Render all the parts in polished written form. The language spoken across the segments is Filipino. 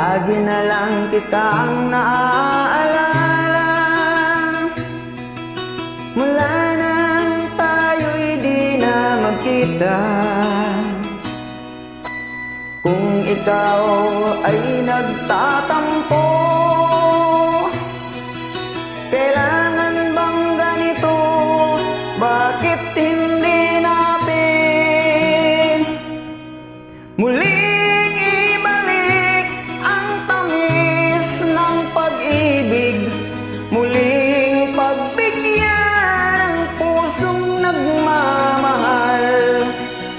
Lagi na lang kitang naaalala. Mula nang tayo'y di na magkita, kung ikaw ay nagtatampo, kailangan bang ganito? Bakit hindi natin muling ibalik ang tamis ng pag-ibig, muling pagbigyan ang pusong nagmamahal,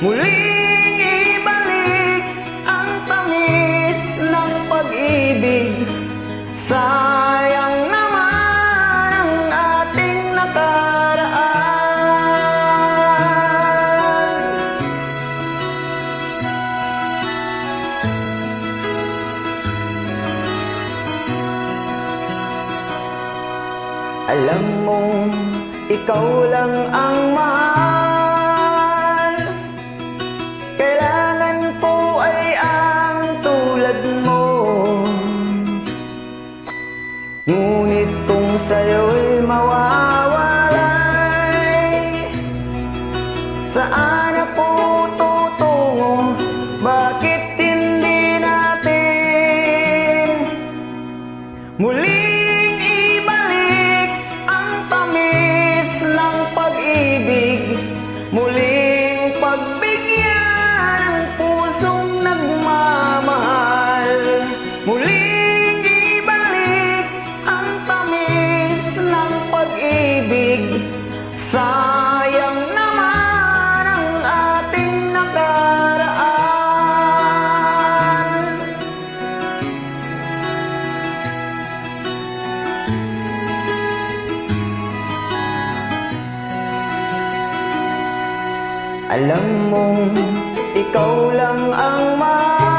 muling ibalik ang tamis ng pag-ibig. Sayang naman ang ating nakaraan. Alam mong ikaw lang ang mahal, kailangan ko ay ang tulad mo. Ngunit kung sa'yo'y mawawalay, saan ako tutungo? Bakit hindi natin muling ibalik ang tamis ng pag-ibig, muling pagbigyan ang pusong nagmamahal, muling ibalik ang tamis ng pag-ibig. Sayang naman ang ating nakaraan. Alam mong ikaw lang ang mahal,